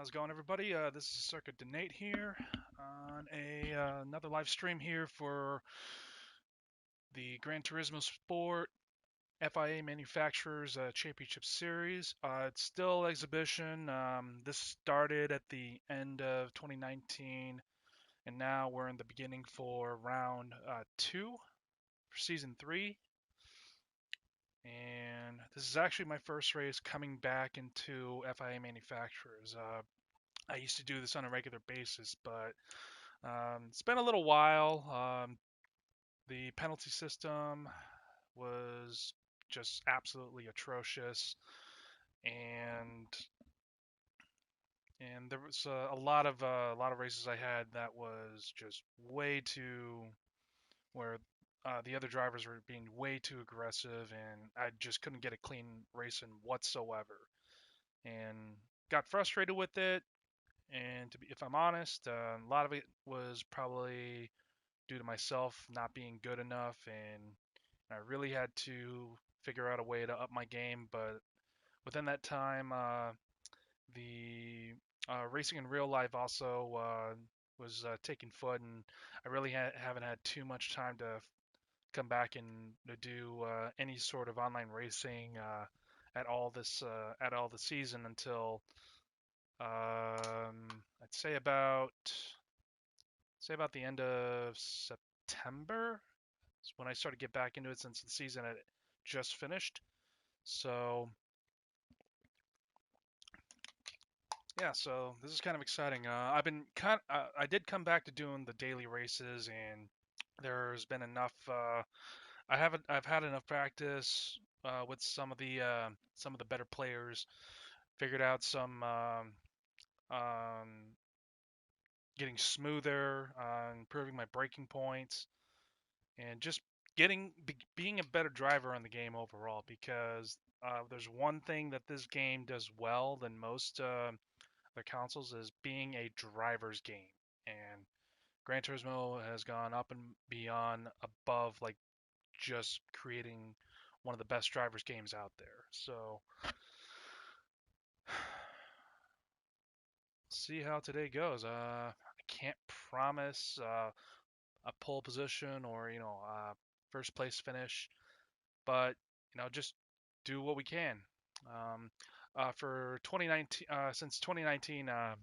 How's it going, everybody? This is Circuit Donate here on another live stream here for the Gran Turismo Sport FIA Manufacturers Championship Series. It's still exhibition. This started at the end of 2019, and now we're in the beginning for round two for season three. And this is actually my first race coming back into FIA Manufacturers. I used to do this on a regular basis, but it's been a little while. The penalty system was just absolutely atrocious, and there was a lot of races I had that was just way too where the other drivers were being way too aggressive, and I just couldn't get a clean race in whatsoever, and got frustrated with it. And if I'm honest, a lot of it was probably due to myself not being good enough, and I really had to figure out a way to up my game. But within that time, the racing in real life also was taking foot, and I really haven't had too much time to come back and to do any sort of online racing at all this season until I'd say about the end of September is when I started to get back into it since the season had just finished. So yeah, so this is kind of exciting. I did come back to doing the daily races, and there's been enough. I've had enough practice with some of the better players. Figured out some um, getting smoother, improving my braking points, and just being a better driver on the game overall. Because there's one thing that this game does well than most other consoles is being a driver's game, and Gran Turismo has gone up and beyond above like just creating one of the best drivers games out there. So see how today goes. I can't promise a pole position or first place finish, but just do what we can. Um, for 2019, since 2019, I've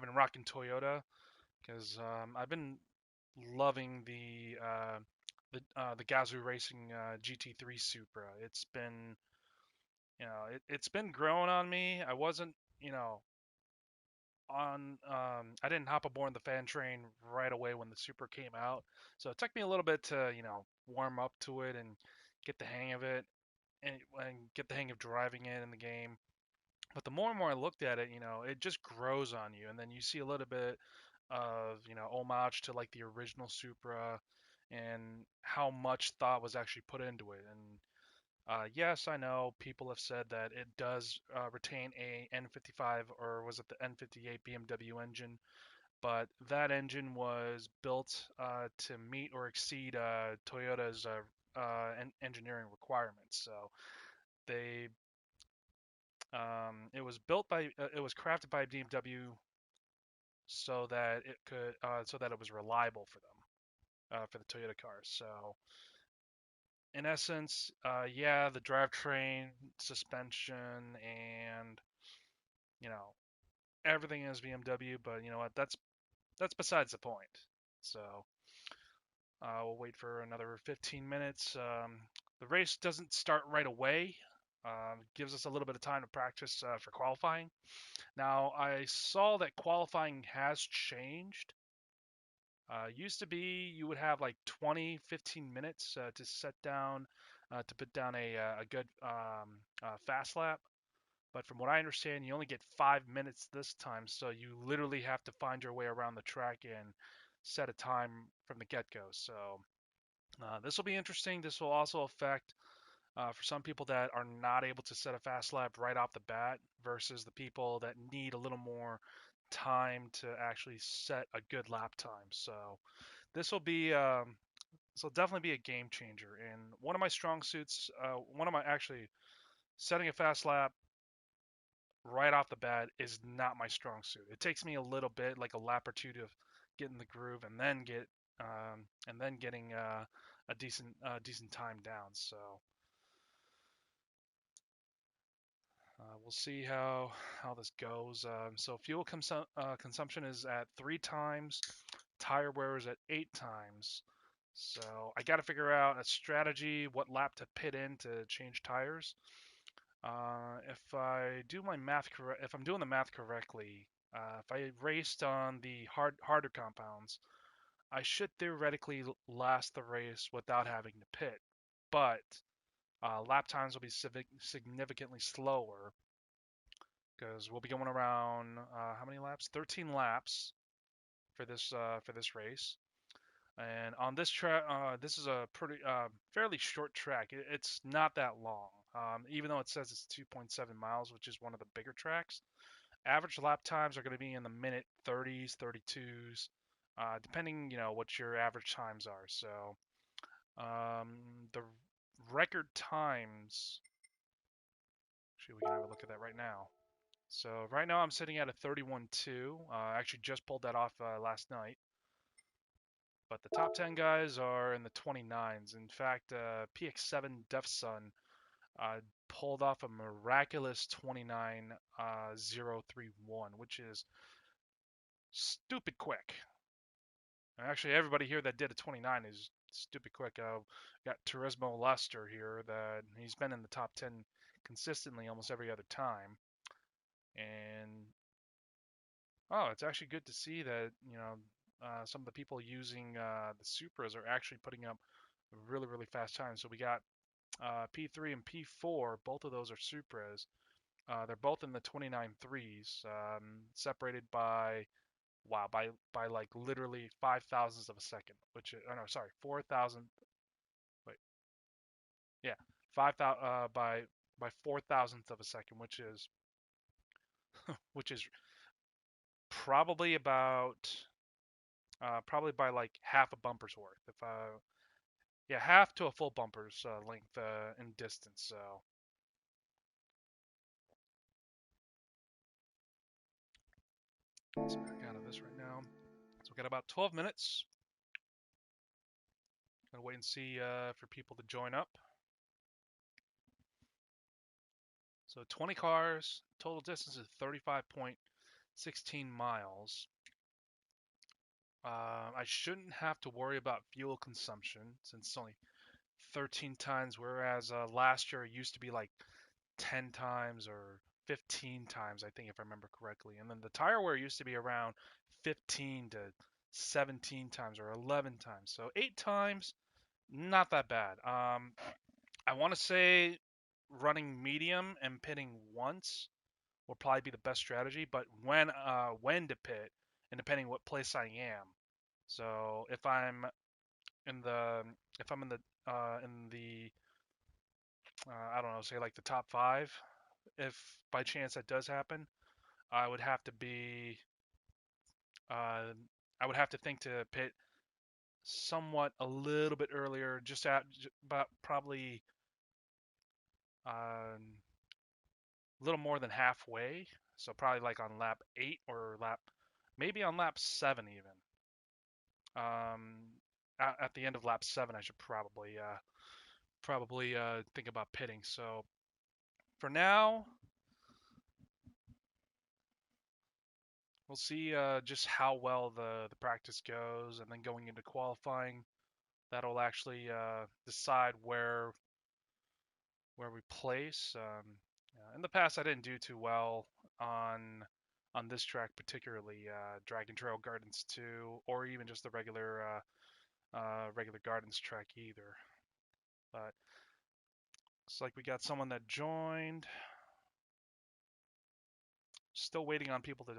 been rocking Toyota because I've been loving the Gazoo Racing GT3 Supra. It's been it's been growing on me. I wasn't on I didn't hop aboard the fan train right away when the Supra came out, so it took me a little bit to warm up to it and get the hang of it and get the hang of driving it in the game. But the more and more I looked at it, it just grows on you, and then you see a little bit of homage to like the original Supra and how much thought was actually put into it. And yes, I know people have said that it does retain a N55, or was it the N58 BMW engine, but that engine was built to meet or exceed Toyota's engineering requirements. So they it was crafted by BMW so that it was reliable for them for the Toyota cars. So in essence, yeah, the drivetrain, suspension, and you know everything is BMW, but you know what? That's besides the point. So we'll wait for another 15 minutes. The race doesn't start right away. Gives us a little bit of time to practice for qualifying. Now, I saw that qualifying has changed. Used to be you would have like 20, 15 minutes to set down, to put down a good fast lap. But from what I understand, you only get 5 minutes this time. So you literally have to find your way around the track and set a time from the get go. So this will be interesting. This will also affect for some people that are not able to set a fast lap right off the bat versus the people that need a little more time to actually set a good lap time. So this will be this will definitely be a game changer. And one of my strong suits, one of my actually setting a fast lap right off the bat is not my strong suit. It takes me a little bit, like a lap or two, to get in the groove and then getting a decent time down. So we'll see how this goes. So fuel consumption is at 3 times, tire wear is at 8 times. So I got to figure out a strategy, what lap to pit in to change tires. If I do my math correct, if I'm doing the math correctly, if I raced on the harder compounds, I should theoretically last the race without having to pit. But lap times will be significantly slower because we'll be going around how many laps? 13 laps for this race. And on this track, this is a pretty fairly short track. It's not that long, even though it says it's 2.7 miles, which is one of the bigger tracks. Average lap times are going to be in the minute 30s, 32s, depending, what your average times are. So the record times, actually, we can have a look at that right now. So right now I'm sitting at a 31.2. I actually just pulled that off last night. But the top 10 guys are in the 29s. In fact, PX7 Def Sun pulled off a miraculous 29.031, which is stupid quick. And actually, everybody here that did a 29 is stupid quick. Got Turismo Luster here that he's been in the top 10 consistently almost every other time. And it's actually good to see that some of the people using the Supras are actually putting up really really fast times. So we got P3 and P4, both of those are Supras. They're both in the 29.3s, separated by by like literally 5 thousandths of a second, which oh no, sorry, 4,000. Wait, yeah, 5,000 by 4 thousandths of a second, which is probably about probably by like half a bumper's worth. If Yeah, half to a full bumper's length in distance. So let's back out of this right now. So we got about 12 minutes. Gonna wait and see for people to join up. So 20 cars, total distance is 35.16 miles. I shouldn't have to worry about fuel consumption since it's only 13 times, whereas last year it used to be like 10 times or 15 times, I think, if I remember correctly. And then the tire wear used to be around 15 to 17 times or 11 times. So 8 times, not that bad. I want to say running medium and pitting once will probably be the best strategy, but when to pit and depending what place I am. So in the if I'm in the I don't know, say like the top 5, if by chance that does happen, I would have to be uh, I would have to think to pit somewhat a little bit earlier, just at about probably a little more than halfway. So probably like on lap 8 or maybe on lap 7 even. At the end of lap 7, I should probably think about pitting. So for now, we'll see just how well the practice goes, and then going into qualifying, that'll actually decide where we place. In the past, I didn't do too well on this track, particularly Dragon Trail Gardens 2, or even just the regular Gardens track either. But looks like we got someone that joined. Still waiting on people to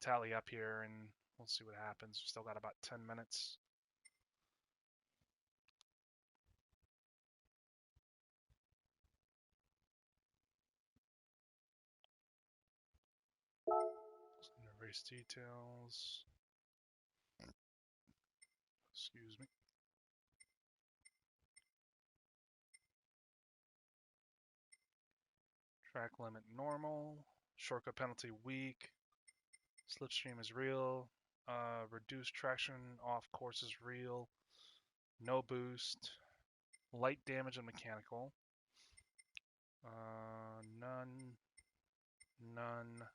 tally up here, and we'll see what happens. We've still got about 10 minutes. Race details. Excuse me. Track limit normal. Shortcut penalty weak. Slipstream is real. Reduced traction off course is real. No boost. Light damage and mechanical. None. None.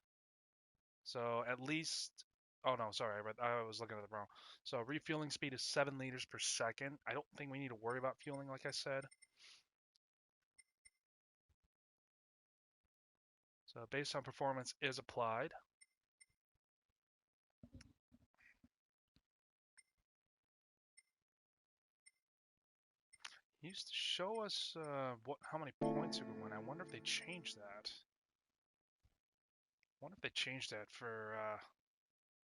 So at least. Oh no, sorry, I was looking at it wrong. So refueling speed is 7 liters per second. I don't think we need to worry about fueling, like I said. So based on performance is applied. It used to show us how many points we would win. I wonder if they changed that. I wonder if they changed that for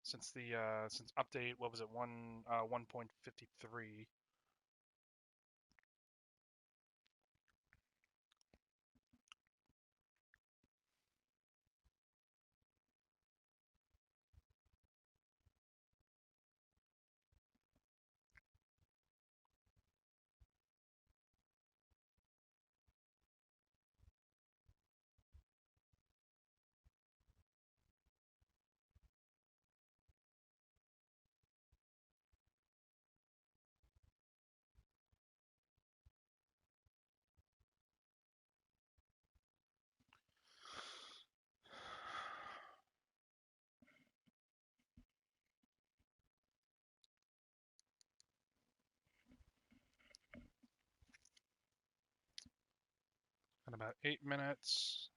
since update, what was it, 1.53. In about 8 minutes.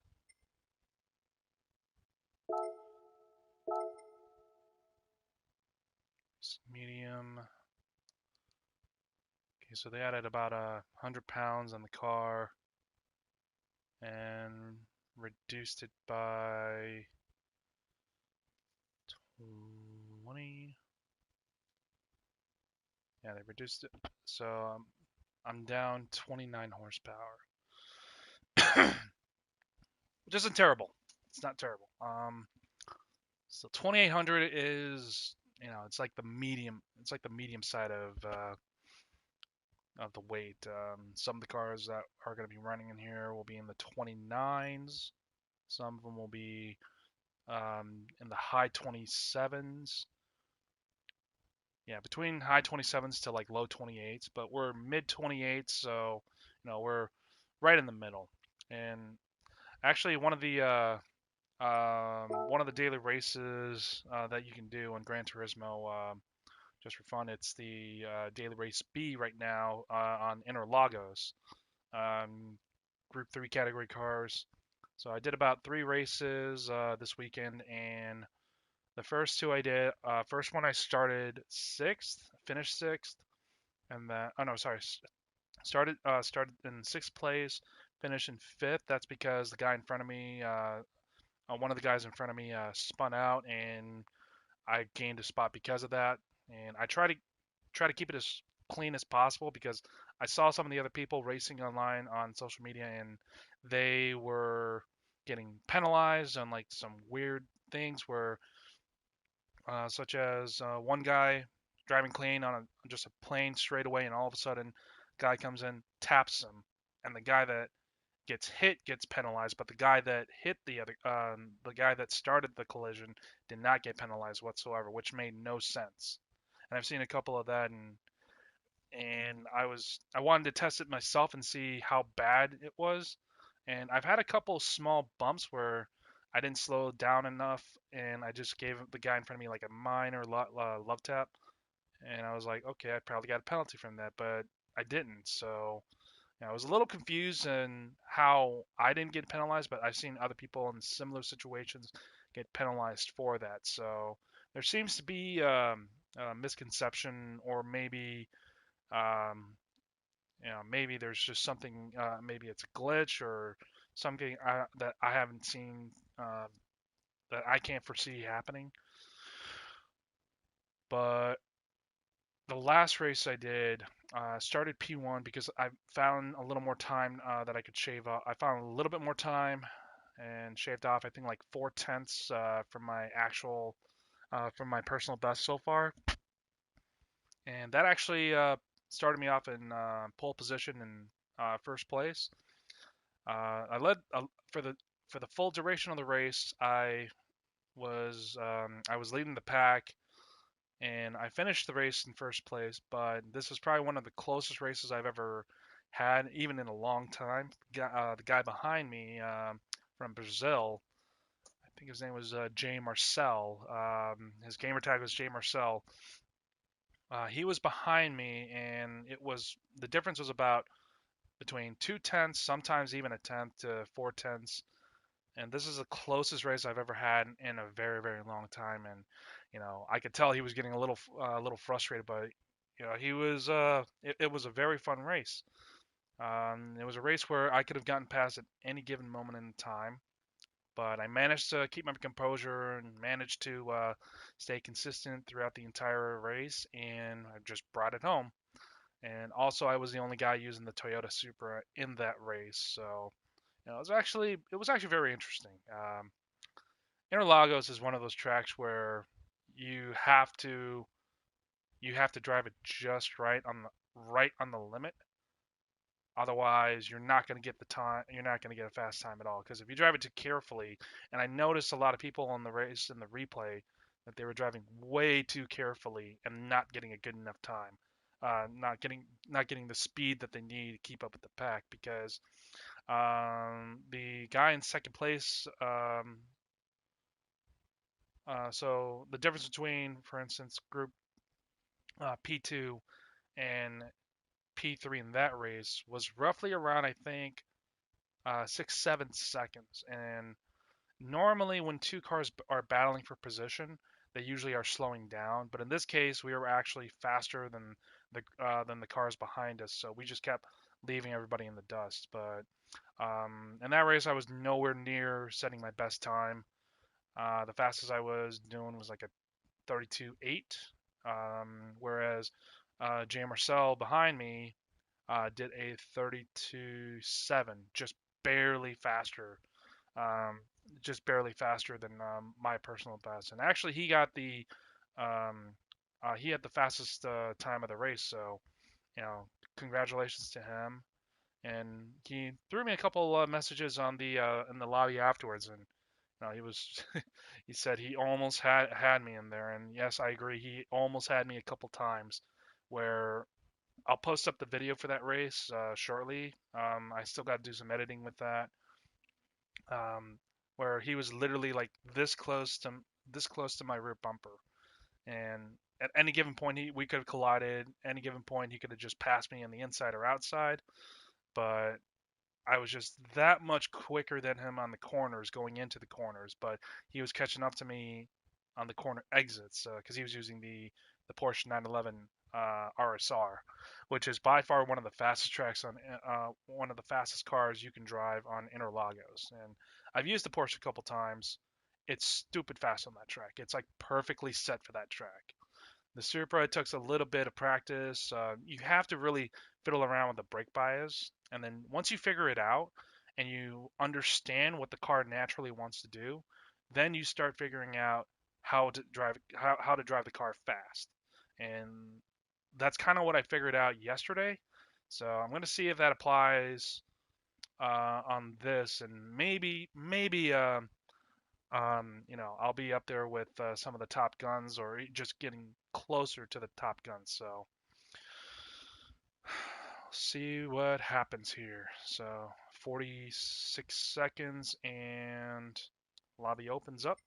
Medium. Okay, so they added about 100 pounds on the car and reduced it by 20. Yeah, they reduced it. So I'm down 29 horsepower, which isn't terrible. It's not terrible. So 2800 is, it's like the medium. It's like the medium side of the weight. Some of the cars that are going to be running in here will be in the 29s. Some of them will be in the high 27s. Yeah, between high 27s to like low 28s, but we're mid 28s, so we're right in the middle. And actually, one of the daily races that you can do on Gran Turismo, just for fun, it's the daily race B right now on Interlagos, Group 3 category cars. So I did about 3 races this weekend, and the first 2 I did. First one I started 6th, finished 6th, and then started in 6th place, finished in 5th. That's because the guy in front of me, one of the guys in front of me, spun out, and I gained a spot because of that. And I try to keep it as clean as possible because I saw some of the other people racing online on social media, and they were getting penalized on like some weird things where such as one guy driving clean on just a plain straightaway, and all of a sudden, guy comes in, taps him, and the guy that gets hit gets penalized, but the guy that hit the guy that started the collision did not get penalized whatsoever, which made no sense. And I've seen a couple of that, and I wanted to test it myself and see how bad it was. And I've had a couple small bumps where I didn't slow down enough, and I just gave the guy in front of me like a minor love tap, and I was like, okay, I probably got a penalty from that, but I didn't. So I was a little confused in how I didn't get penalized, but I've seen other people in similar situations get penalized for that. So there seems to be a misconception, or um, maybe there's just something, maybe it's a glitch or something that I haven't seen, that I can't foresee happening. But the last race I did, started P1 because I found a little more time that I could shave off. I found a little bit more time and shaved off, I think, like 4/10 from my from my personal best so far. And that actually started me off in pole position in first place. I led for the for the full duration of the race, I was leading the pack, and I finished the race in first place. But this was probably one of the closest races I've ever had, even in a long time. The guy behind me from Brazil, I think his name was Jay Marcel. His gamer tag was Jay Marcel. He was behind me, and the difference was about between 2/10, sometimes even a tenth to 4/10. And this is the closest race I've ever had in a very, very long time. And I could tell he was getting a little frustrated, but he was. It was a very fun race. It was a race where I could have gotten past at any given moment in time, but I managed to keep my composure and managed to stay consistent throughout the entire race, and I just brought it home. And also, I was the only guy using the Toyota Supra in that race, so it was actually very interesting. Interlagos is one of those tracks where you have to you have to drive it just right on the limit. Otherwise, you're not going to get the time. You're not going to get a fast time at all. Because if you drive it too carefully, and I noticed a lot of people on the race in the replay that they were driving way too carefully and not getting a good enough time, not getting the speed that they need to keep up with the pack. Because the guy in second place, so the difference between, for instance, group P2 and P3 in that race was roughly around, I think, 6, 7 seconds. And normally, when two cars are battling for position, they usually are slowing down. But in this case, we were actually faster than the cars behind us, so we just kept leaving everybody in the dust. But in that race, I was nowhere near setting my best time. The fastest I was doing was like a 32.8, whereas Jay Marcel behind me did a 32.7, barely faster, um, just barely faster than my personal best. And actually, um, he had the fastest time of the race. So congratulations to him. And he threw me a couple messages on the in the lobby afterwards, and he was he said he almost had me in there. And yes, I agree, he almost had me a couple times. Where I'll post up the video for that race shortly. I still got to do some editing with that. Where he was literally like this close to my rear bumper, and at any given point we could have collided. Any given point he could have just passed me on the inside or outside, but I was just that much quicker than him on the corners going into the corners, but he was catching up to me on the corner exits because he was using the Porsche 911 RSR, which is by far one of the fastest tracks on one of the fastest cars you can drive on Interlagos. And I've used the Porsche a couple times. It's stupid fast on that track. It's like perfectly set for that track. The Supra, it takes a little bit of practice. You have to really fiddle around with the brake bias, and then once you figure it out and you understand what the car naturally wants to do, then you start figuring out how to drive the car fast. And that's kind of what I figured out yesterday. So I'm going to see if that applies on this, and maybe I'll be up there with some of the top guns or just getting closer to the top guns. So see what happens here. So 46 seconds and lobby opens up.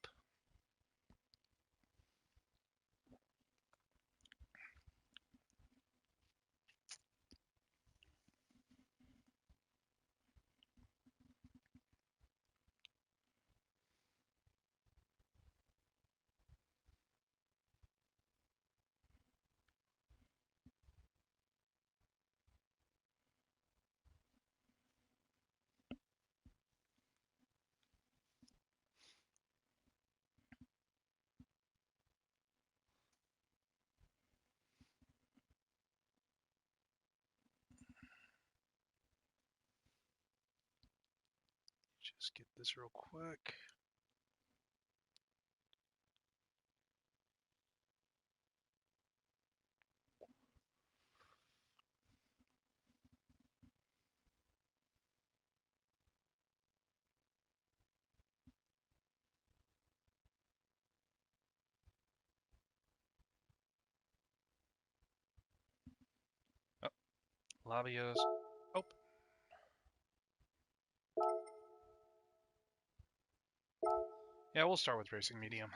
Just get this real quick. Labios. Oh. Yeah, we'll start with racing medium.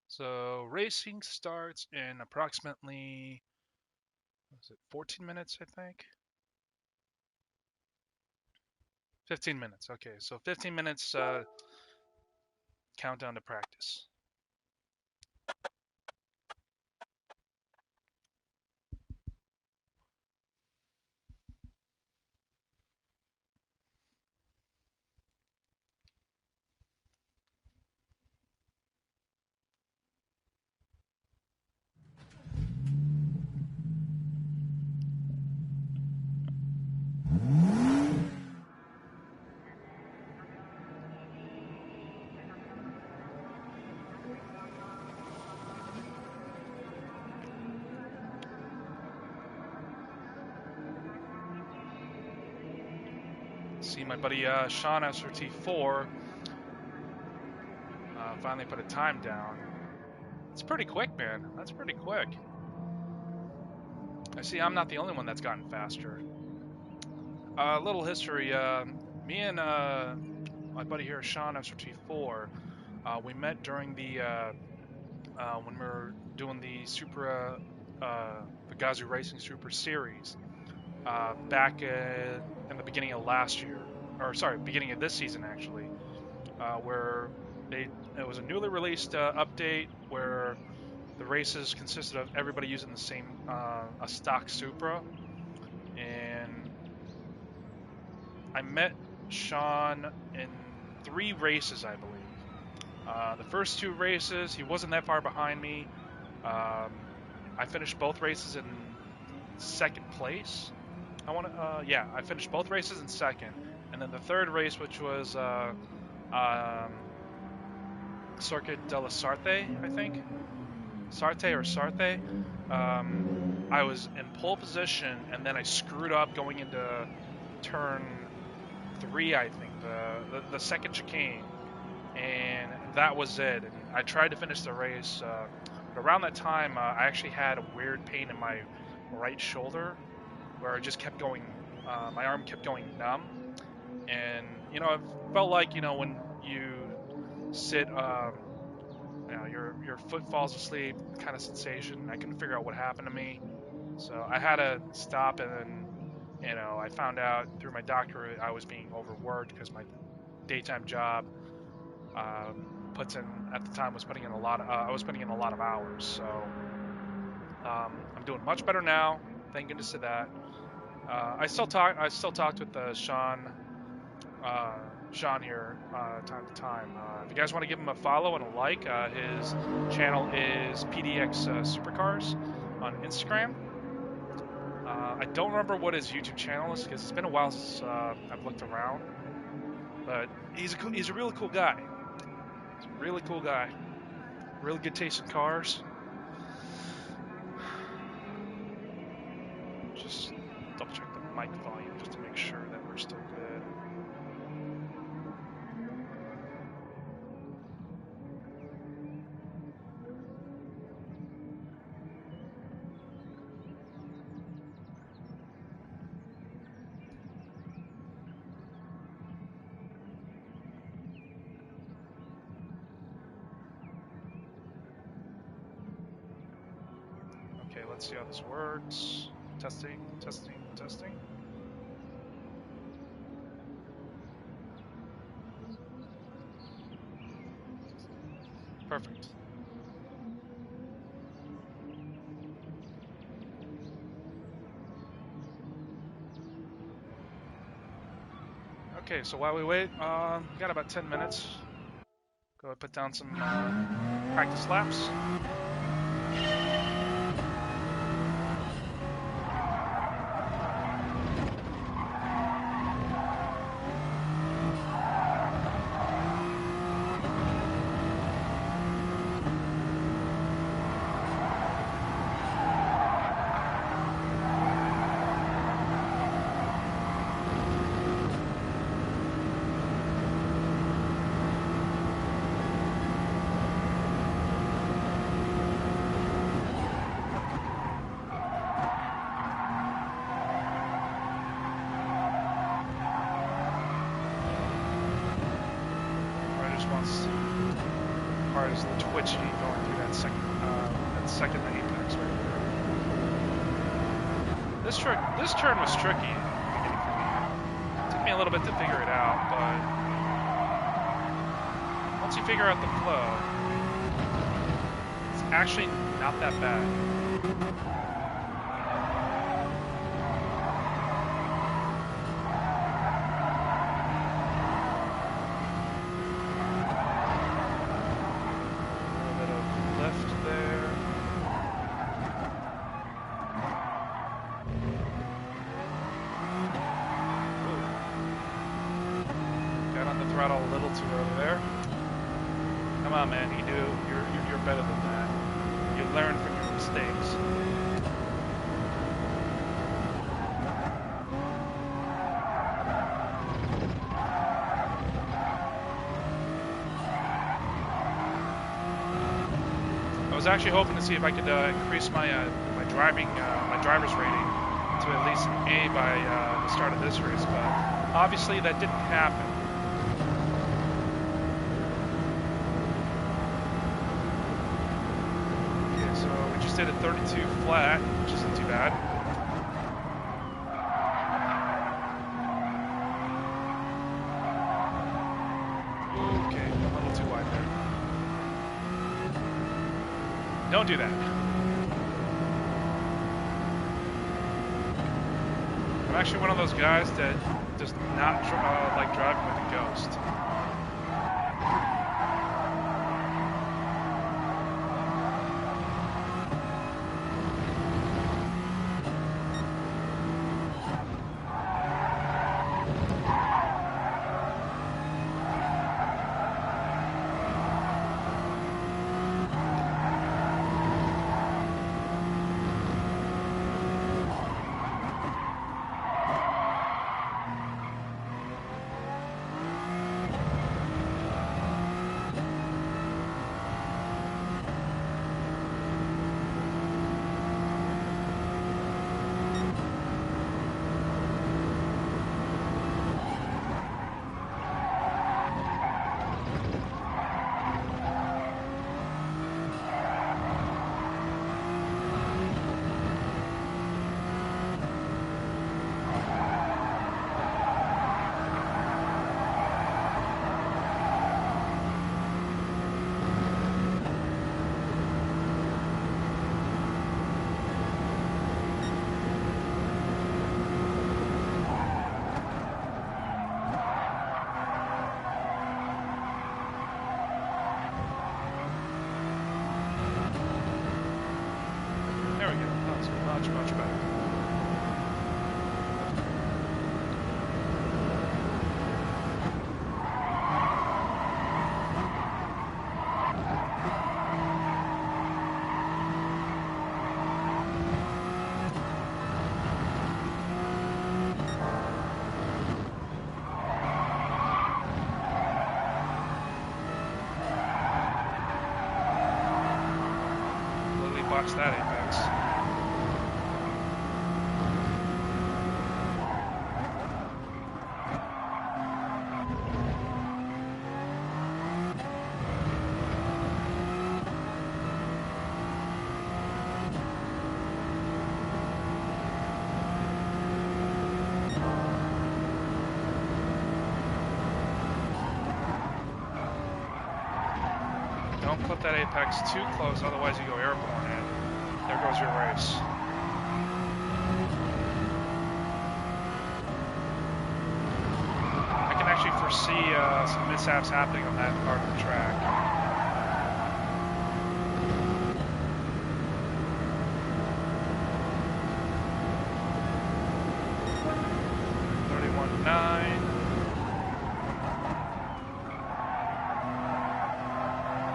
So racing starts in approximately, what is it, 14 minutes, I think? 15 minutes. Okay, so 15 minutes countdown to practice. See my buddy Sean Rd2 finally put a time down. It's pretty quick, man. That's pretty quick. I see I'm not the only one that's gotten faster. A little history. Me and my buddy here, Sean Rd2, we met during the when we were doing the the Gazoo Racing Super Series back in the beginning of last year, or sorry, beginning of this season actually, where it was a newly released update where the races consisted of everybody using the same a stock Supra, and I met Sean in 3 races, I believe. The first 2 races, he wasn't that far behind me. I finished both races in 2nd place. I finished both races in 2nd, and then the 3rd race, which was Circuit de la Sarte, I think. Sarte or Sarte. I was in pole position, and then I screwed up going into turn 3, I think, the 2nd chicane, and that was it. And I tried to finish the race, but around that time, I actually had a weird pain in my right shoulder, where it just kept going, my arm kept going numb, and it felt like when you sit, your foot falls asleep kind of sensation. I couldn't figure out what happened to me, so I had to stop, and then I found out through my doctor I was being overworked because my daytime job at the time was putting in a lot of I was putting in a lot of hours. So I'm doing much better now, thank goodness to that. I still talked with Sean here time to time. If you guys want to give him a follow and a like, his channel is PDX Supercars on Instagram. I don't remember what his YouTube channel is because it's been a while since I've looked around, but he's a really cool guy. He's a really cool guy. Really good taste in cars. Just double check the mic volume just to make sure that we're still good. Okay, let's see how this works. Testing, testing, testing. Perfect. Okay, so while we wait, we got about 10 minutes. Go ahead and put down some practice laps. unbalanced part is the twitchy going through that second apex right there. This turn was tricky in the beginning for me. It took me a little bit to figure it out, but once you figure out the flow, it's actually not that bad. I was actually hoping to see if I could increase my my driver's rating to at least an A by the start of this race, but obviously that didn't happen. Okay, so we just did a 32 flat, which isn't too bad. Okay, a little too wide there. Don't do that. I'm actually one of those guys that does not like driving with a ghost. Much better. Completely botched that apex. Don't clip that apex too close, otherwise you go airborne and there goes your race. I can actually foresee some mishaps happening on that part of the track.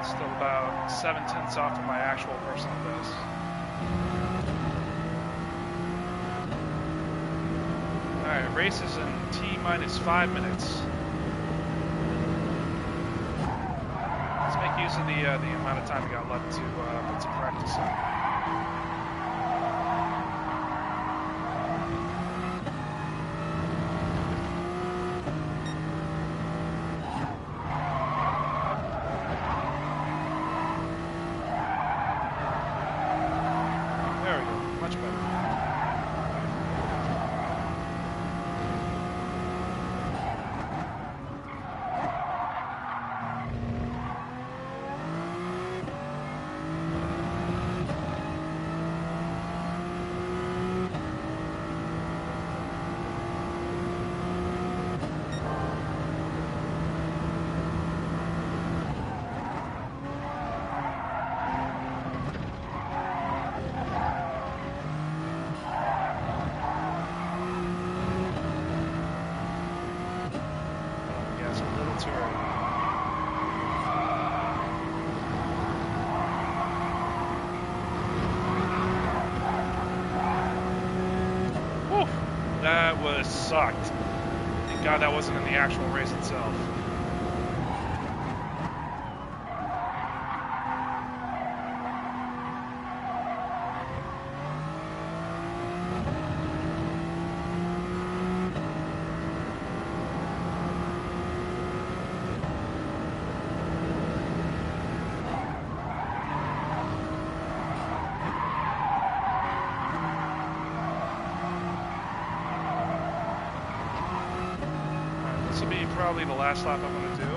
Still about 7/10 off of my actual personal best. Alright, race is in T-5 minutes. Let's make use of the amount of time we got left to put some practice on. That was sucked. Thank God that wasn't in the actual race itself. This will be probably the last lap I'm going to do.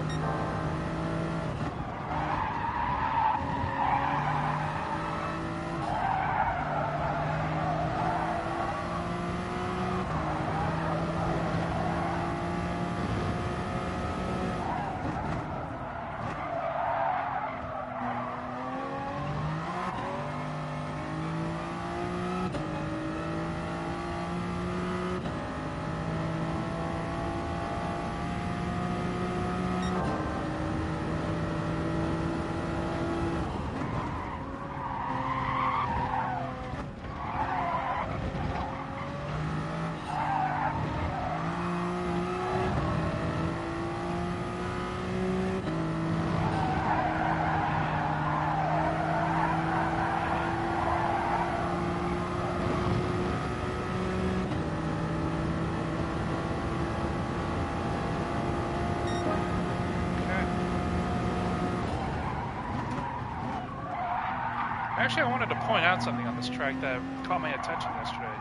Actually, I wanted to point out something on this track that caught my attention yesterday.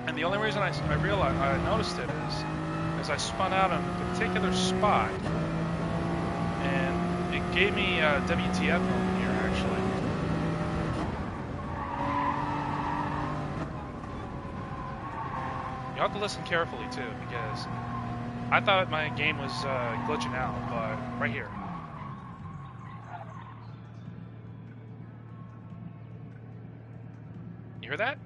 And the only reason I realized I noticed it is as I spun out on a particular spot, and it gave me a WTF moment here, actually. You have to listen carefully, too, because I thought my game was glitching out, but right here. You hear that?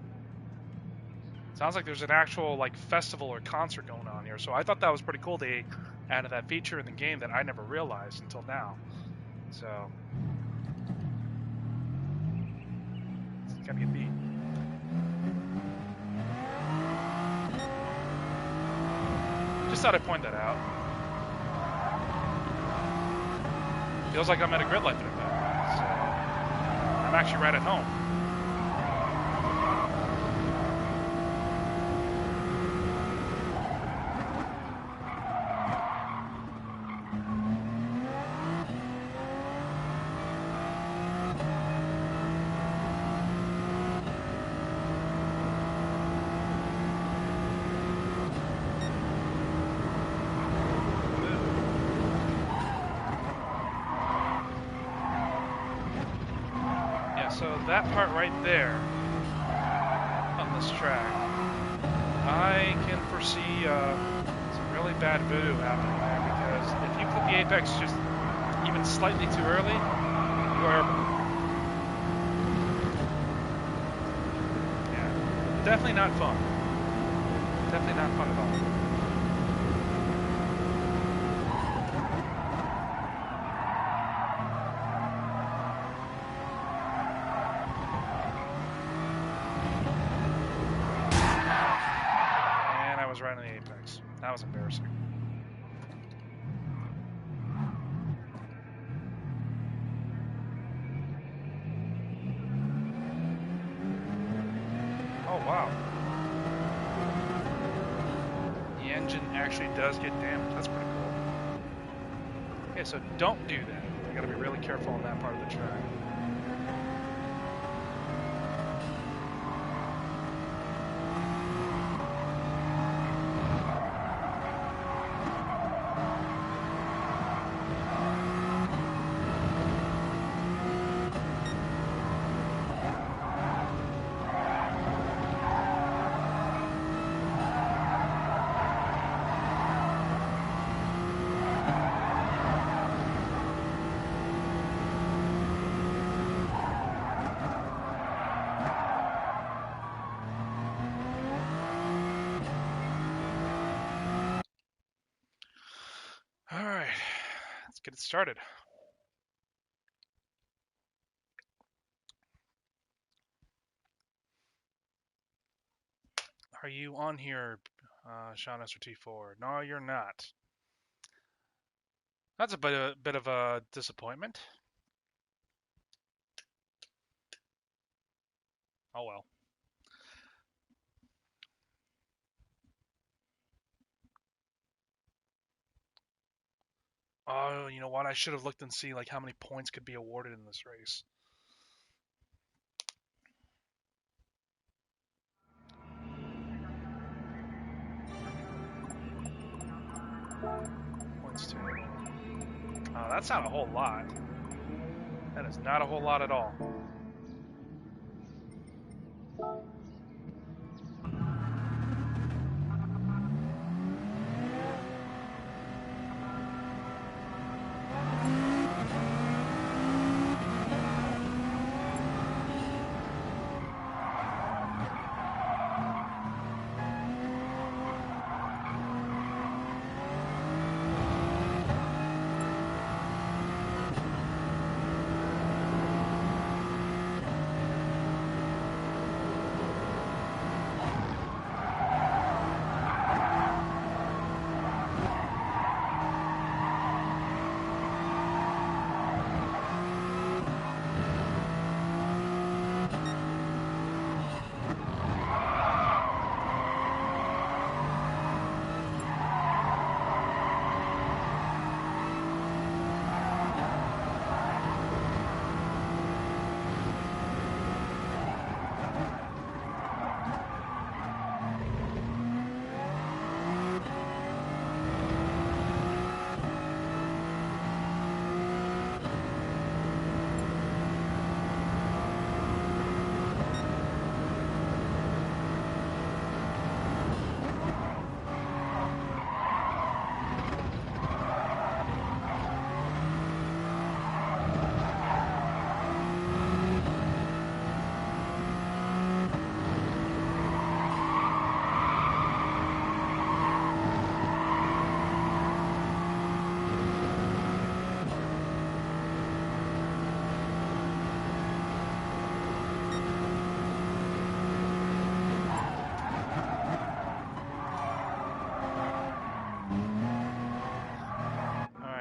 Sounds like there's an actual like festival or concert going on here. So I thought that was pretty cool. They added that feature in the game that I never realized until now. So it's gotta get beat. Just thought I'd point that out. Feels like I'm at a grid light there, though. So I'm actually right at home. So that part right there on this track, I can foresee some really bad voodoo happening there, because if you put the apex just even slightly too early, you are airborne. Yeah, definitely not fun. Definitely not fun at all. Right on the apex. That was embarrassing. Oh wow. The engine actually does get damaged. That's pretty cool. Okay, so don't do that. You gotta be really careful on that part of the track. Alright, let's get it started. Are you on here, Sean Rd2? No, you're not. That's a bit of a disappointment. Oh well. Oh, you know what? I should have looked and see like how many points could be awarded in this race. Points table. That's not a whole lot. That is not a whole lot at all.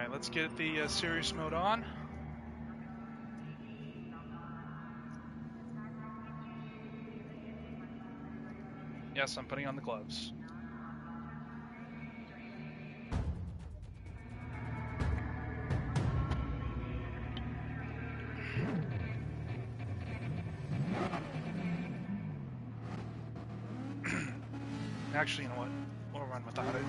Let's get the serious mode on. Yes, I'm putting on the gloves. Actually, you know what? We'll run without it.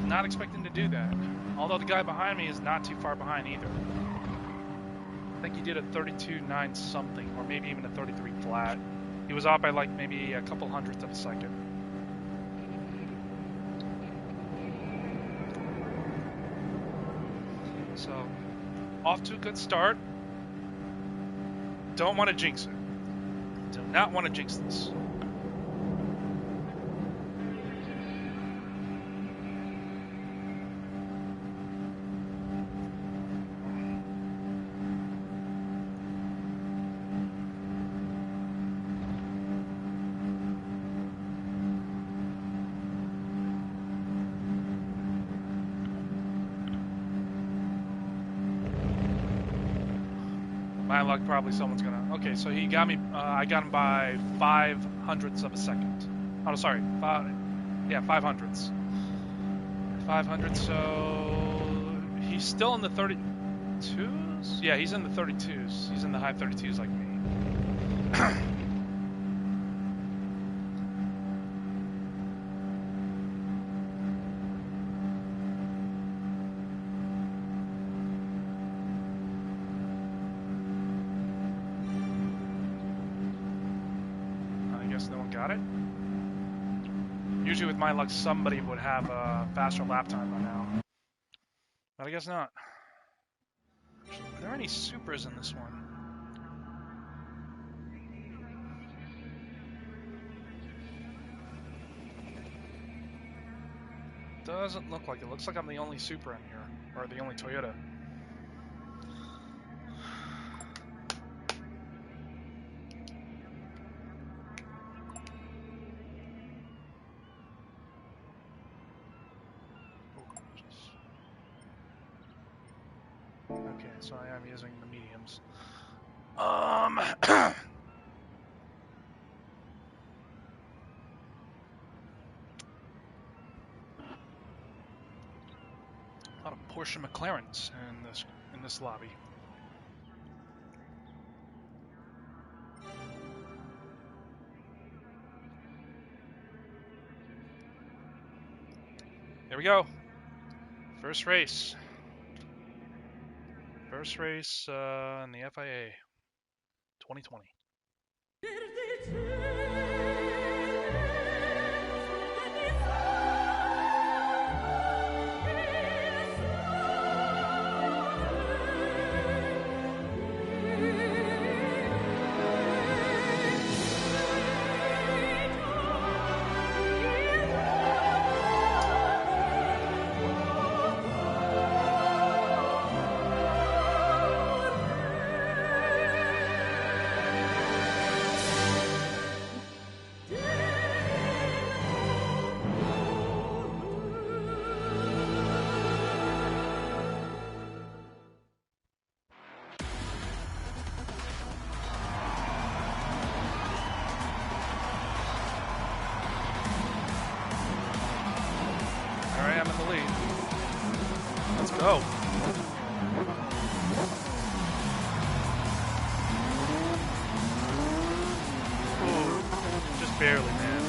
not expecting to do that. Although the guy behind me is not too far behind either. I think he did a 32.9 something, or maybe even a 33 flat. He was off by like maybe a couple hundredths of a second. So, off to a good start. Don't want to jinx it. Do not want to jinx this. My luck, probably someone's gonna. Okay, so he got me. I got him by 5/100ths of a second. Oh, sorry, 5/100ths. 500. So he's still in the 32s. Yeah, he's in the 32s. He's in the high 32s like me. No one got it. Usually with my luck, somebody would have a faster lap time by now. But I guess not. Are there any supers in this one? Doesn't look like it. Looks like I'm the only super in here. Or the only Toyota. Okay, so I am using the mediums. A lot of Porsche McLarens in this lobby. Here we go. First race. First race in the FIA 2020. Go. Ooh, just barely, man.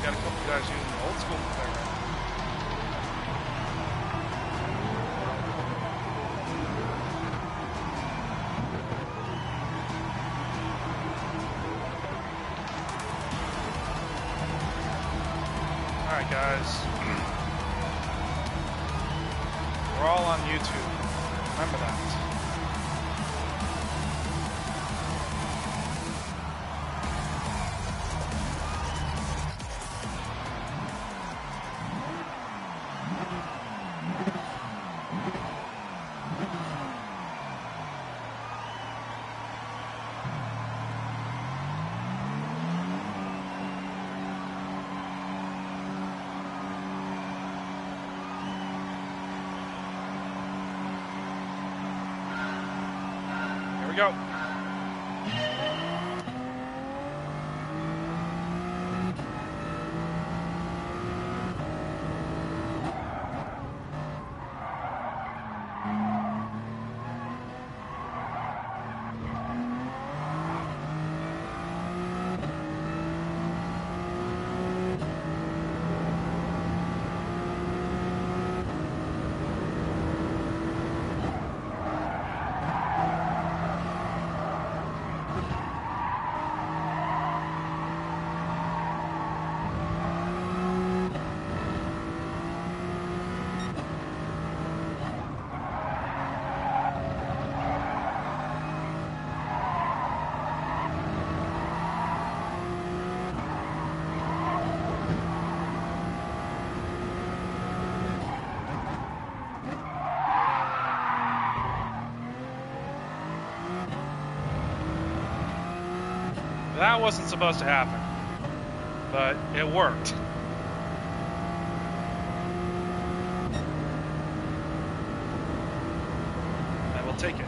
Got a couple guys using the old school player. Alright guys. We're all on YouTube. Remember that. Here we go. That wasn't supposed to happen, but it worked. I will take it.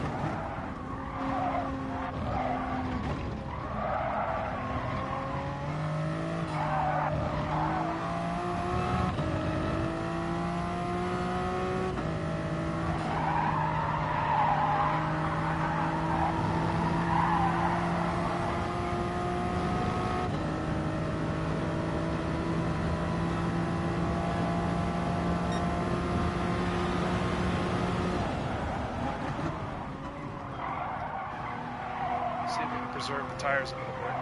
See if we can preserve the tires a little bit.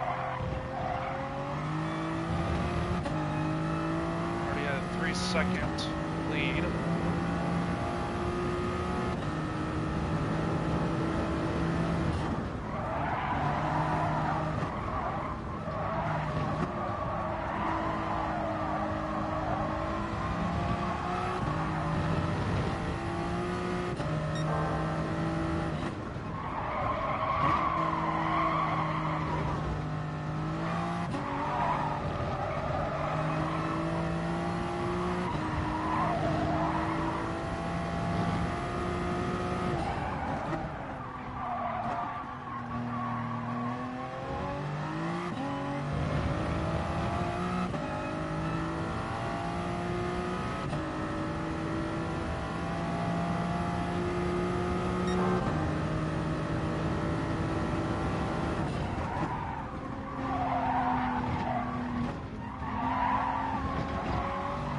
Already had a 3-second lead.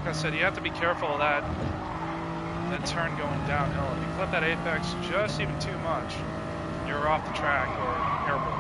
Like I said, you have to be careful of that turn going downhill. If you clip that apex just even too much, you're off the track or airborne.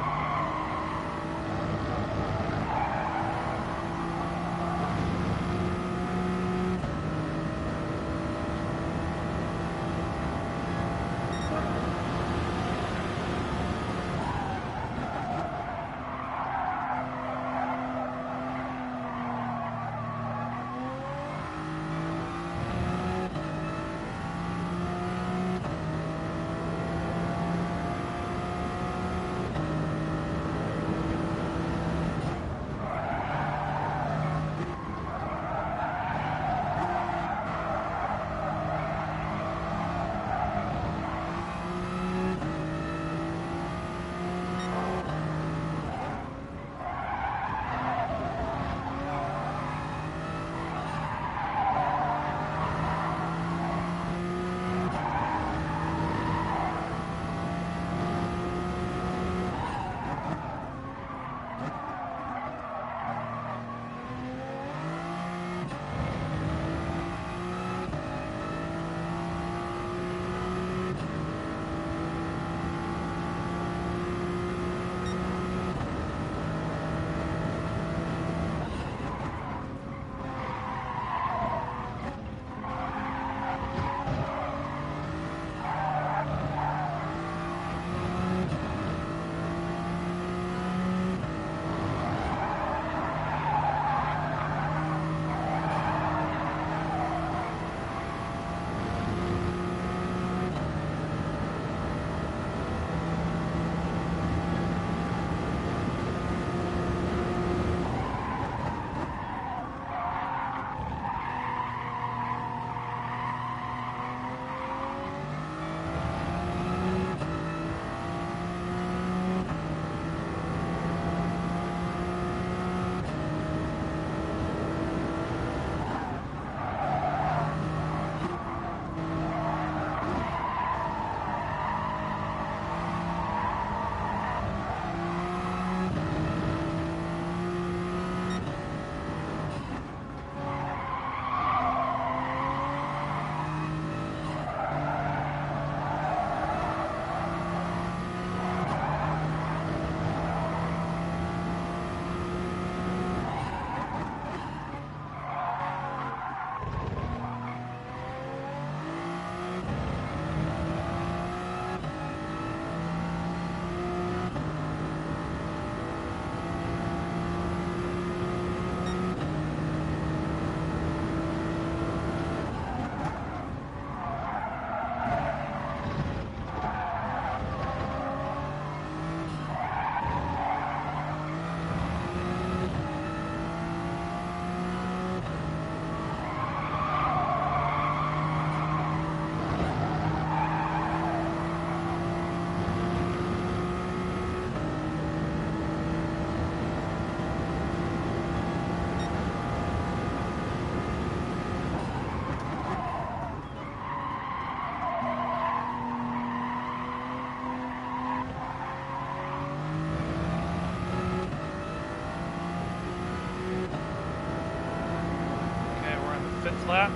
lap.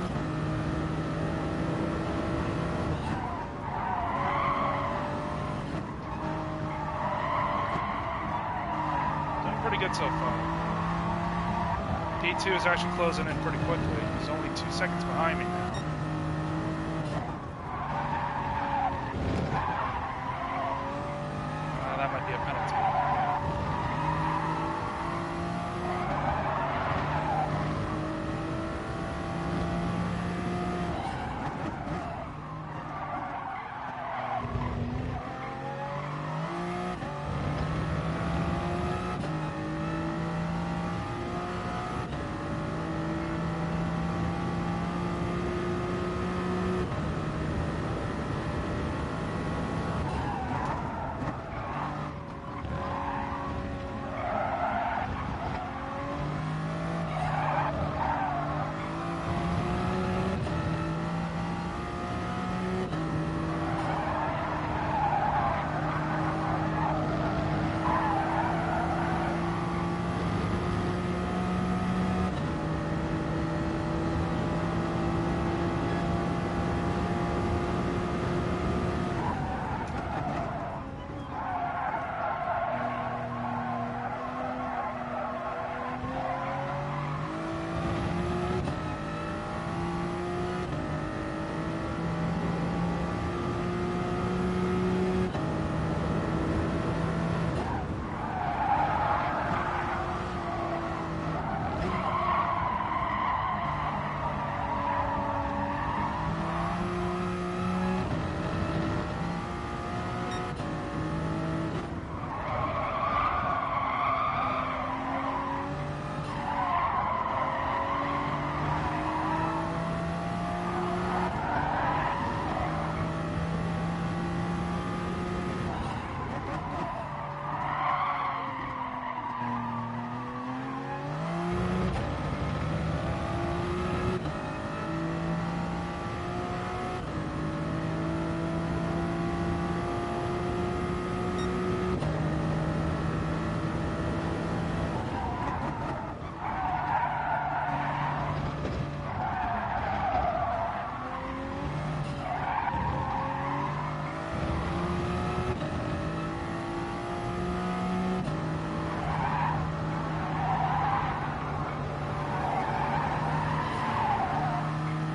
Doing pretty good so far. P2 is actually closing in pretty quickly. He's only 2 seconds behind me now. That might be a penalty.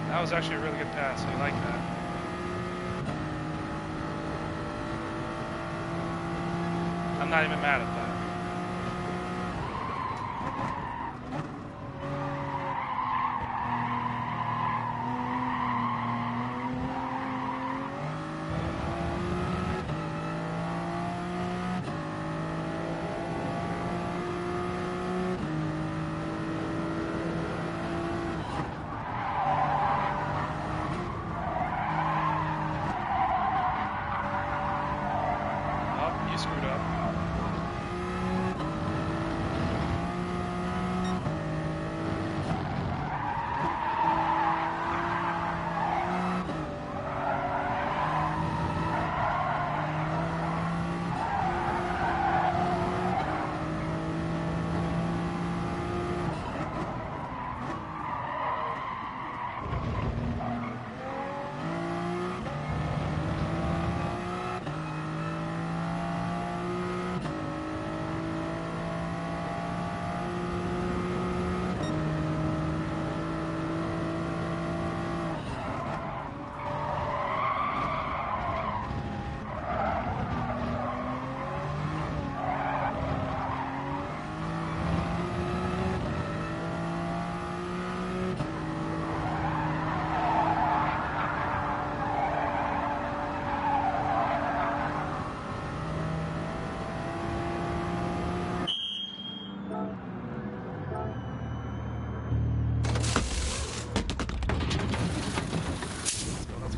That was actually a really good pass. I like that. I'm not even mad at that. You screwed up.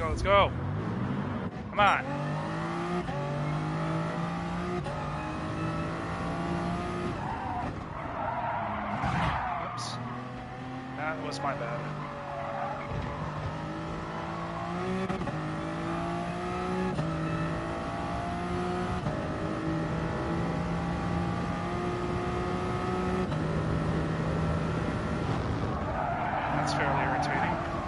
Let's go. Come on. Oops. That was my bad. That's fairly irritating.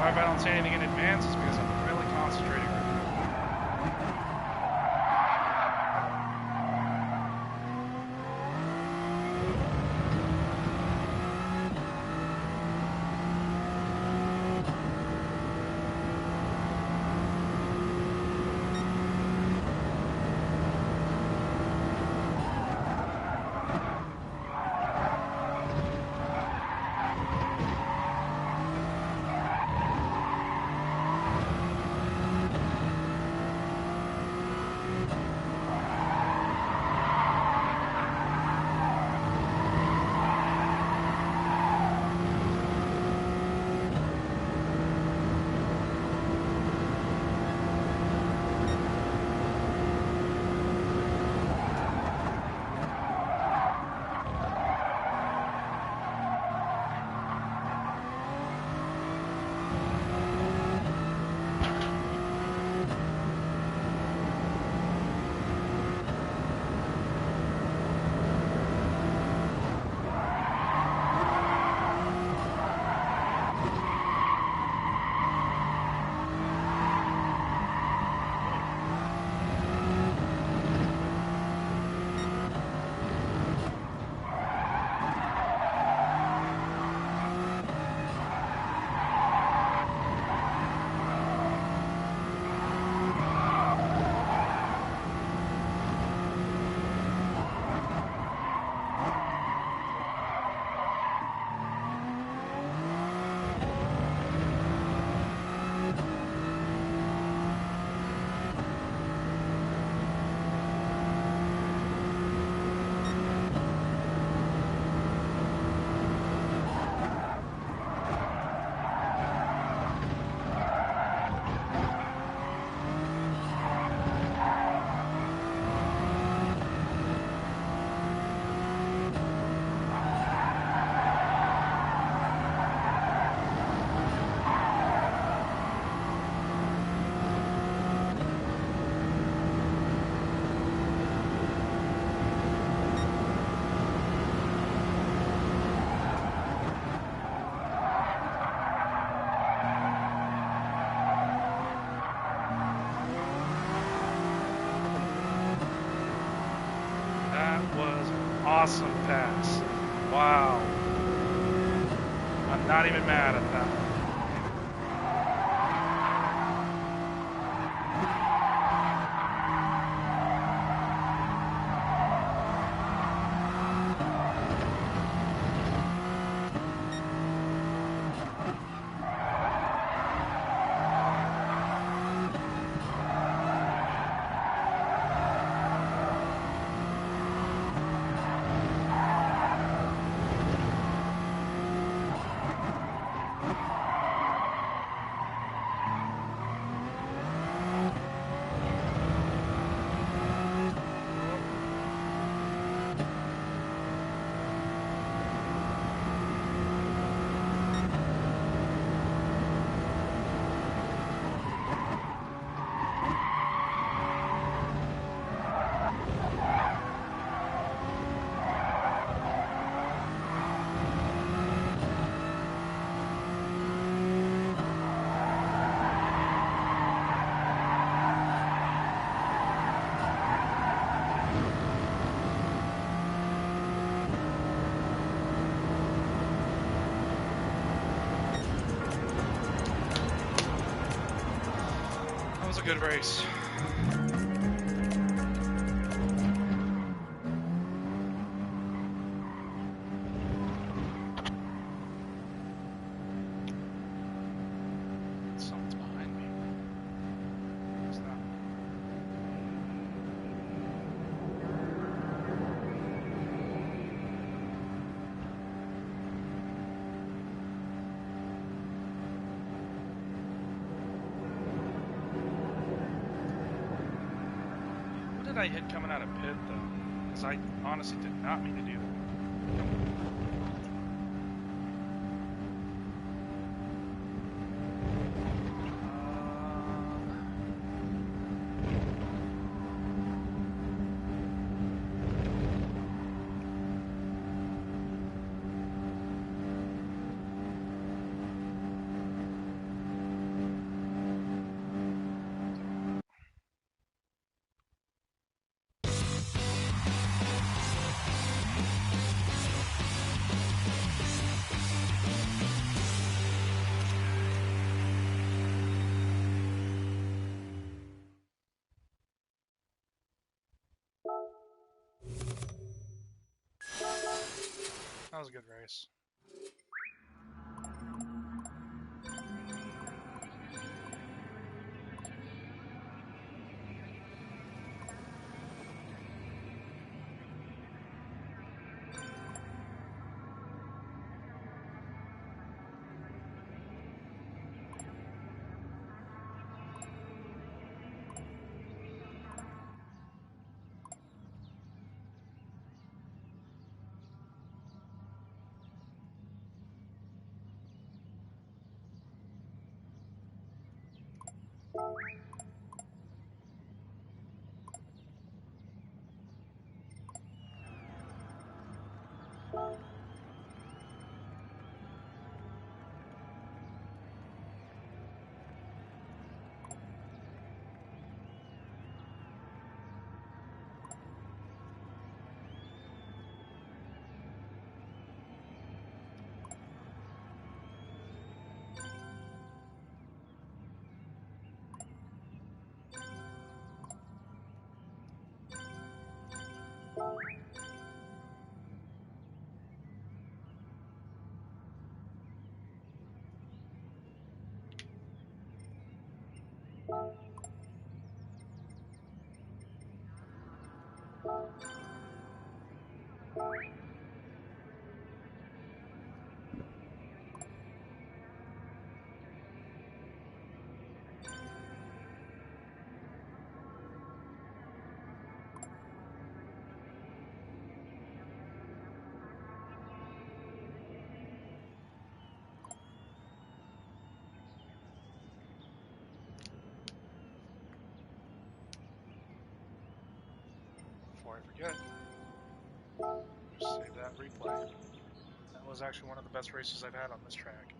Why if I don't say anything in advance, it's because I'm really concentrating right now. Awesome pass. Wow. I'm not even mad at that. That was a good race. Someone's behind me. Who's that? What did I hit coming out of pit though? Because I honestly did not mean to do that. That was a good race. Before I forget, just save that replay. That was actually one of the best races I've had on this track.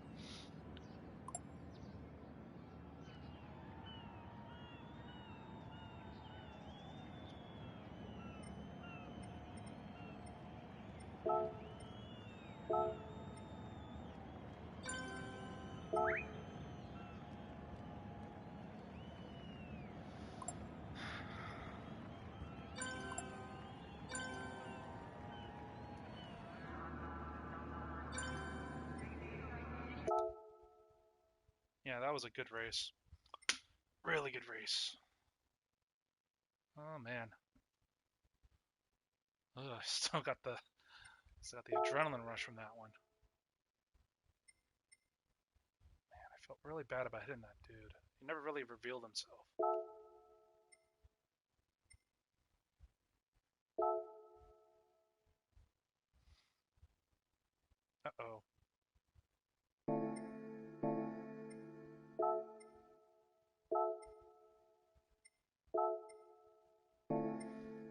Yeah, that was a good race. Really good race. Oh man. Ugh, I still got the adrenaline rush from that one. Man, I felt really bad about hitting that dude. He never really revealed himself. Uh-oh.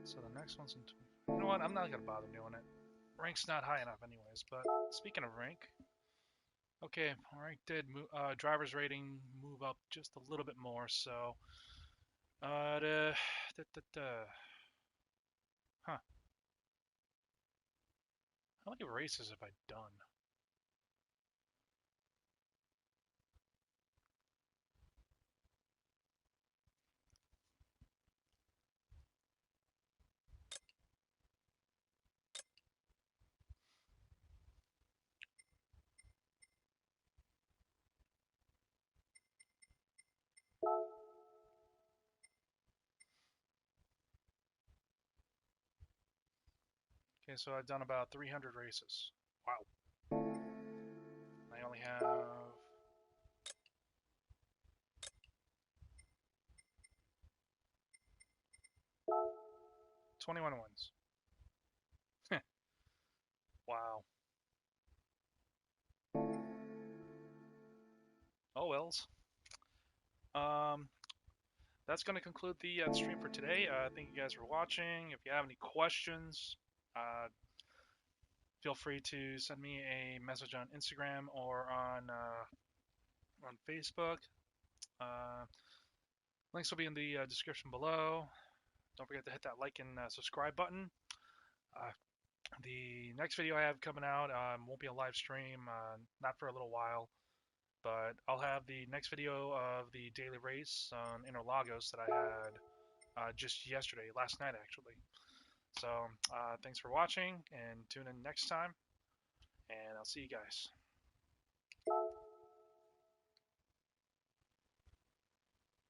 So the next one's in... You know what? I'm not going to bother doing it. Rank's not high enough anyways, but speaking of rank... Okay, rank did driver's rating move up just a little bit more, so... Huh. How many races have I done? Okay, so I've done about 300 races. Wow. I only have 21 wins. Wow. Oh wells. That's going to conclude the stream for today. Thank you guys for watching. If you have any questions, feel free to send me a message on Instagram or on Facebook. Links will be in the description below. Don't forget to hit that like and subscribe button. The next video I have coming out won't be a live stream, not for a little while, but I'll have the next video of the daily race on Interlagos that I had just yesterday, last night actually. So thanks for watching, and tune in next time. and I'll see you guys.